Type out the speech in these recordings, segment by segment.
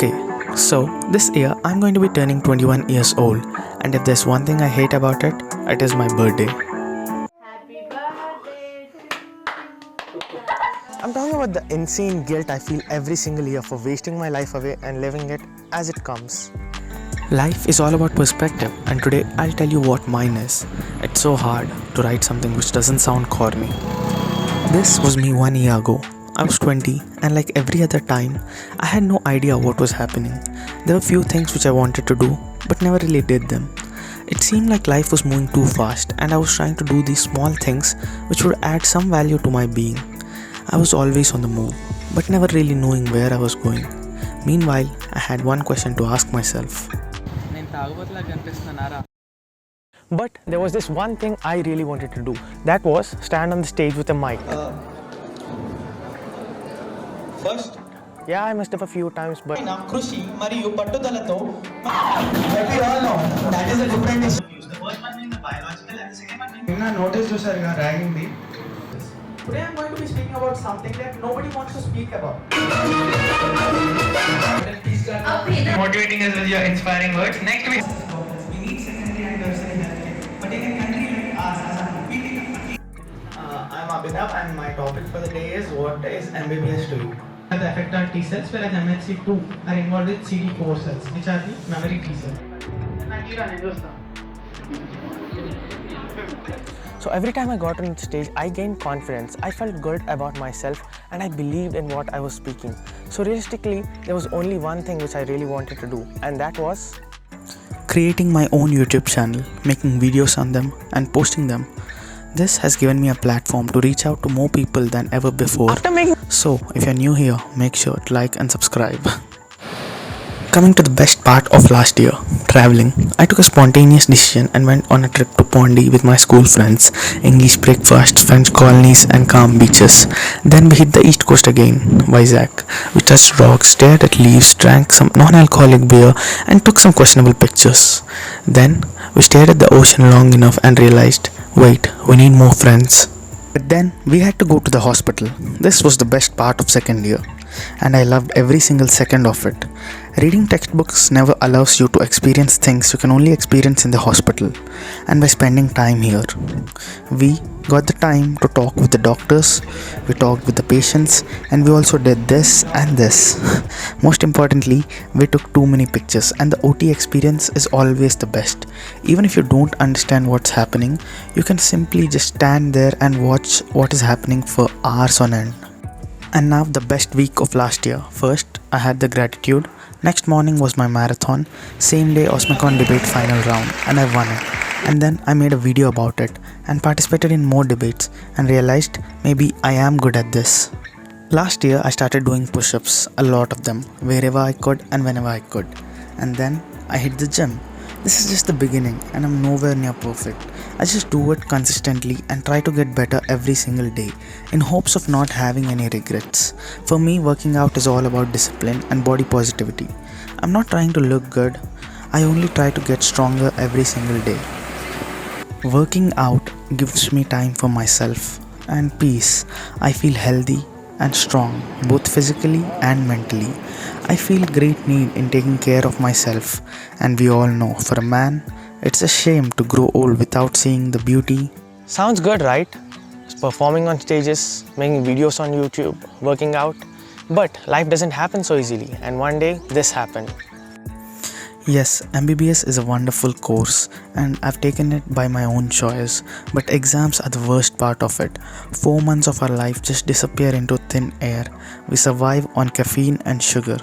Okay, so this year I'm going to be turning 21 years old, and if there's one thing I hate about it, it is my birthday. Happy birthday to you. I'm talking about the insane guilt I feel every single year for wasting my life away and living it as it comes. Life is all about perspective, and today I'll tell you what mine is. It's so hard to write something which doesn't sound corny. This was me 1 year ago. I was 20, and like every other time, I had no idea what was happening. There were few things which I wanted to do, but never really did them. It seemed like life was moving too fast, and I was trying to do these small things which would add some value to my being. I was always on the move, but never really knowing where I was going. Meanwhile, I had one question to ask myself. But there was this one thing I really wanted to do. That was stand on the stage with a mic. First, Yeah, I messed up a few times, but కృషి మరియు పట్టుదలతో but we all know that is a different issue. The first one being the biological and the second one being నిన్న notice చూసారు కదా ragging the. Today I'm going to be speaking about something that nobody wants to speak about. Motivating as well as your inspiring words. Next we need secondary and tertiary healthcare. But in a country like ours, as a competing I'm Abhinav and my topic for the day is what is MBBS to you? The effect on T cells, whereas MHC2 are involved with CD4 cells, which are the memory T cells. so every time I got on the stage, I gained confidence. I felt good about myself and I believed in what I was speaking. So realistically, there was only one thing which I really wanted to do, and that was creating my own YouTube channel, making videos on them and posting them. This has given me a platform to reach out to more people than ever before. So if you're new here, make sure to like and subscribe. Coming to the best part of last year, traveling. I took a spontaneous decision and went on a trip to Pondi with my school friends. English breakfast, French colonies and calm beaches. Then we hit the east coast again, Vizag. We touched rocks, stared at leaves, drank some non-alcoholic beer and took some questionable pictures. Then we stared at the ocean long enough and realized, wait, we need more friends. But then we had to go to the hospital. This was the best part of second year, and I loved every single second of it. Reading textbooks never allows you to experience things you can only experience in the hospital, and by spending time here, we got the time to talk with the doctors, we talked with the patients, and we also did this and this. Most importantly, we took too many pictures, and the OT experience is always the best. Even if you don't understand what's happening, you can simply just stand there and watch what is happening for hours on end. And now the best week of last year. First, I had the gratitude. Next morning was my marathon. Same day Osmicon debate final round, and I won it. And then I made a video about it and participated in more debates and realized maybe I am good at this. Last year I started doing push-ups, a lot of them, wherever I could and whenever I could. And then I hit the gym. This is just the beginning and I'm nowhere near perfect. I just do it consistently and try to get better every single day in hopes of not having any regrets. For me, working out is all about discipline and body positivity. I'm not trying to look good. I only try to get stronger every single day. Working out gives me time for myself and peace. I feel healthy and strong, both physically and mentally. I feel great need in taking care of myself, and we all know for a man, it's a shame to grow old without seeing the beauty. Sounds good, right? Performing on stages, making videos on YouTube, working out. But life doesn't happen so easily, and one day this happened. Yes, MBBS is a wonderful course and I've taken it by my own choice, but exams are the worst part of it. 4 months of our life just disappear into thin air. We survive on caffeine and sugar.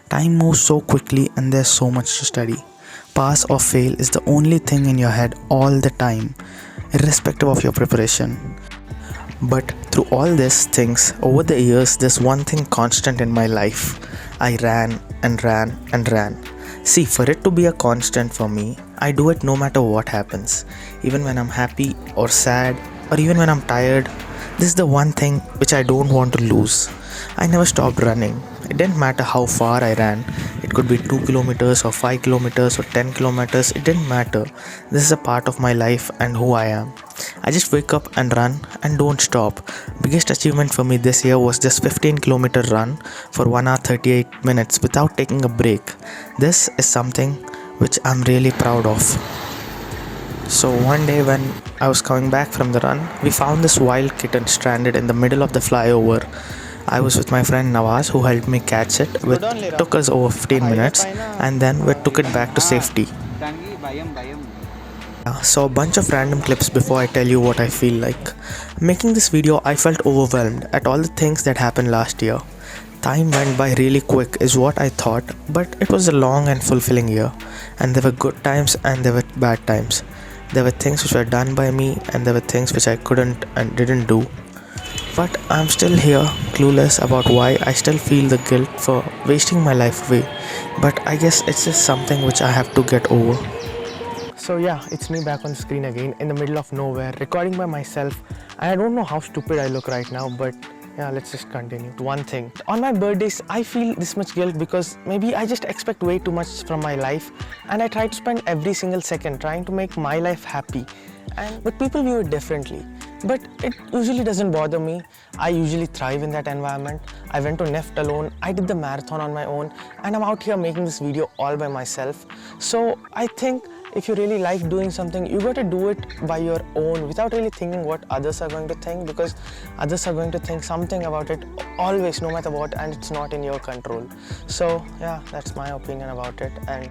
Time moves so quickly and there's so much to study. Pass or fail is the only thing in your head all the time, irrespective of your preparation. But through all these things, over the years, there's one thing constant in my life. I ran and ran and ran. See, for it to be a constant for me, I do it no matter what happens. Even when I'm happy or sad, or even when I'm tired, this is the one thing which I don't want to lose. I never stopped running. It didn't matter how far I ran. It could be 2 kilometers or 5 kilometers or 10 kilometers. It didn't matter. This is a part of my life and who I am. I just wake up and run and don't stop. Biggest achievement for me this year was this 15-kilometer run for 1 hour 38 minutes without taking a break. This is something which I'm really proud of. So one day when I was coming back from the run, we found this wild kitten stranded in the middle of the flyover. I was with my friend Nawaz who helped me catch it, which took us over 15 minutes, and then we took it back to safety. So a bunch of random clips before I tell you what I feel like. Making this video, I felt overwhelmed at all the things that happened last year. Time went by really quick is what I thought, but it was a long and fulfilling year, and there were good times and there were bad times. There were things which were done by me and there were things which I couldn't and didn't do. But I'm still here, clueless about why I still feel the guilt for wasting my life away. But I guess it's just something which I have to get over. So yeah, it's me back on the screen again in the middle of nowhere, recording by myself. And I don't know how stupid I look right now, but yeah, let's just continue. One thing, on my birthdays, I feel this much guilt because maybe I just expect way too much from my life, and I try to spend every single second trying to make my life happy. But people view it differently. But it usually doesn't bother me. I usually thrive in that environment. I went to NEFT alone, I did the marathon on my own, and I'm out here making this video all by myself. So I think if you really like doing something, you got to do it by your own without really thinking what others are going to think, because others are going to think something about it always, no matter what, and it's not in your control. So yeah, that's my opinion about it. And